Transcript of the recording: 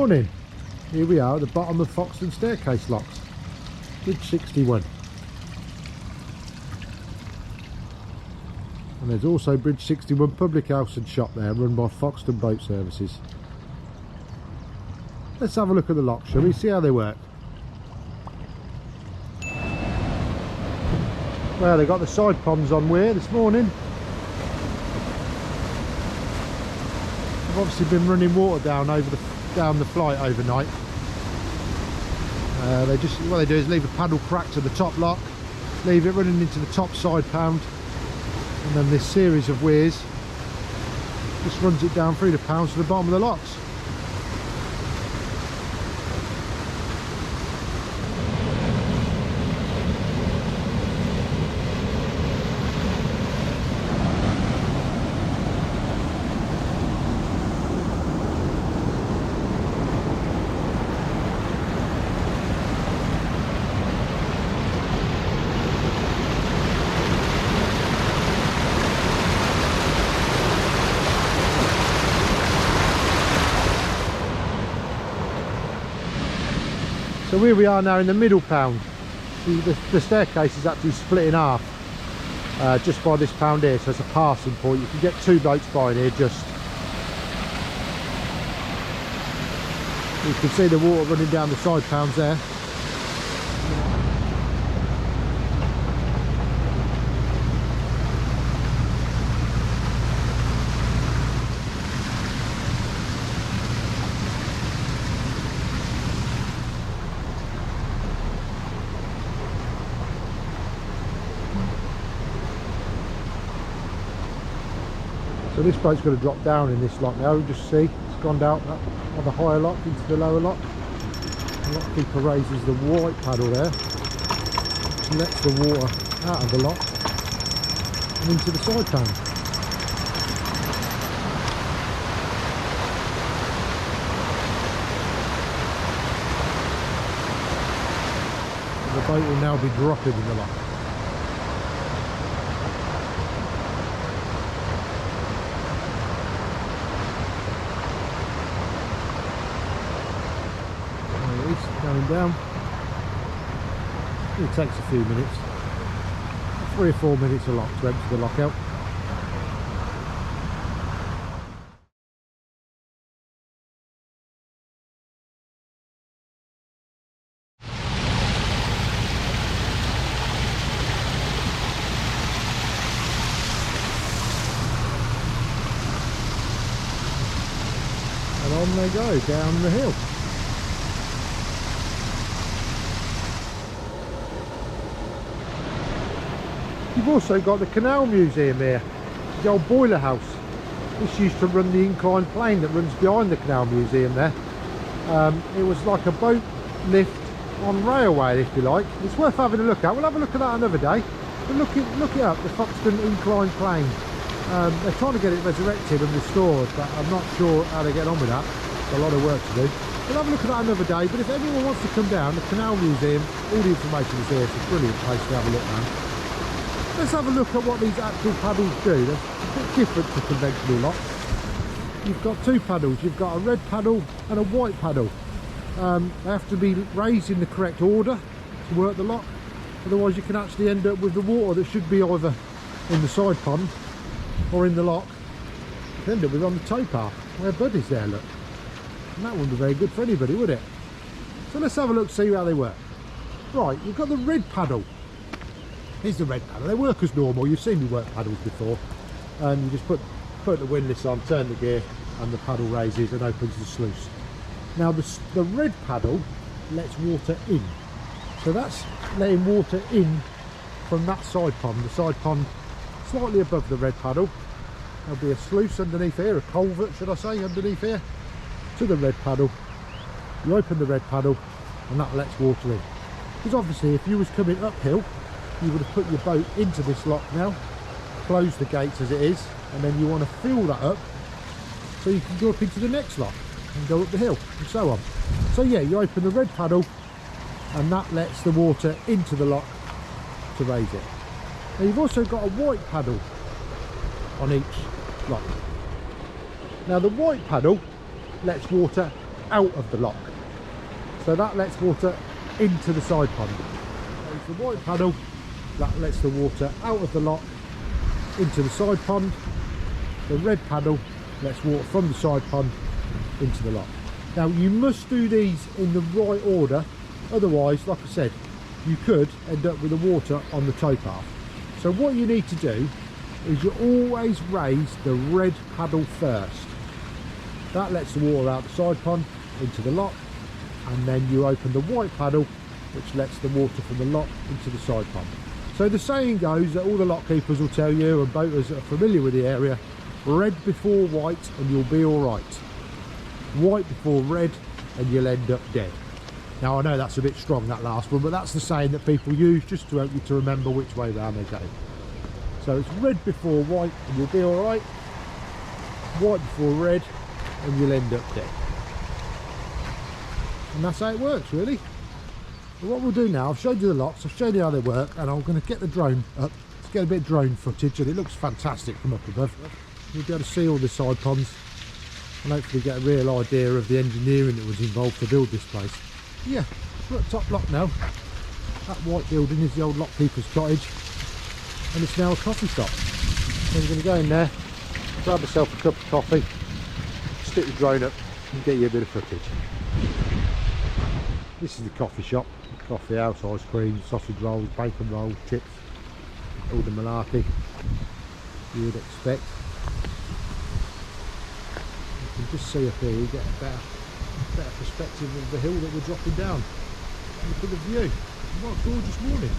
morning. Here we are at the bottom of Foxton Staircase Locks, Bridge 61. And there's also Bridge 61 public house and shop there, run by Foxton Boat Services. Let's have a look at the locks, shall we? See how they work. Well, they got the side ponds on weir this morning. I've obviously been running water down the flight overnight. What they do is leave a paddle crack to the top lock, leave it running into the top side pound, and then this series of weirs just runs it down through the pounds to the bottom of the locks. So here we are now in the middle pound. The staircase is actually split in half just by this pound here, so it's a passing point. You can get two boats by in here just. You can see the water running down the side pounds there. So this boat's going to drop down in this lock now. You just see it's gone down on the higher lock into the lower lock. The lock keeper raises the white paddle there, and lets the water out of the lock and into the side pound. And the boat will now be dropping in the lock. Going down. It takes a few minutes, 3 or 4 minutes a lock to empty the lock out. And on they go down the hill. You've also got the Canal Museum here, the old boiler house. This used to run the inclined plane that runs behind the Canal Museum there. It was like a boat lift on railway, if you like. It's worth having a look at. We'll have a look at that another day. But look it up, the Foxton inclined plane. They're trying to get it resurrected and restored, but I'm not sure how they get on with that. There's a lot of work to do. We'll have a look at that another day, but if anyone wants to come down, the Canal Museum, all the information is here. It's a brilliant place to have a look, man. Let's have a look at what these actual paddles do. They're a bit different to conventional locks. You've got two paddles. You've got a red paddle and a white paddle. They have to be raised in the correct order to work the lock. Otherwise you can actually end up with the water that should be either in the side pond or in the lock. You can end up with on the tow path where Buddy's there, look. And that wouldn't be very good for anybody, would it? So let's have a look, see how they work. Right, you've got the red paddle. Here's the red paddle. They work as normal. You've seen me work paddles before. You just put the windlass on, turn the gear, and the paddle raises and opens the sluice. Now the red paddle lets water in. So that's letting water in from that side pond. The side pond slightly above the red paddle. There'll be a sluice underneath here, a culvert should I say, underneath here to the red paddle. You open the red paddle and that lets water in. Because obviously if you was coming uphill, you would have put your boat into this lock now, close the gates as it is, and then you want to fill that up so you can go up into the next lock and go up the hill and so on. So yeah, you open the red paddle and that lets the water into the lock to raise it. Now you've also got a white paddle on each lock. Now the white paddle lets water out of the lock. So that lets water into the side pond. There's the white paddle, that lets the water out of the lock into the side pond. The red paddle lets water from the side pond into the lock. Now you must do these in the right order, otherwise, like I said, you could end up with the water on the towpath. So what you need to do is you always raise the red paddle first. That lets the water out the side pond into the lock, and then you open the white paddle, which lets the water from the lock into the side pond. So the saying goes that all the lock keepers will tell you, and boaters that are familiar with the area, red before white and you'll be all right. White before red and you'll end up dead. Now I know that's a bit strong, that last one, but that's the saying that people use just to help you to remember which way round they go. So it's red before white and you'll be all right. White before red and you'll end up dead. And that's how it works, really. So what we'll do now, I've showed you the locks, I've shown you how they work, and I'm going to get the drone up to get a bit of drone footage, and it looks fantastic from up above. You'll be able to see all the side ponds and hopefully get a real idea of the engineering that was involved to build this place. Yeah, we're at top lock now. That white building is the old lock keeper's cottage, and it's now a coffee shop. So I'm going to go in there, grab myself a cup of coffee, stick the drone up and get you a bit of footage. This is the coffee shop, coffee house, ice cream, sausage rolls, bacon rolls, chips, all the malarkey you would expect. You can just see up here, you get a better perspective of the hill that we're dropping down. Look at the view. What a gorgeous morning.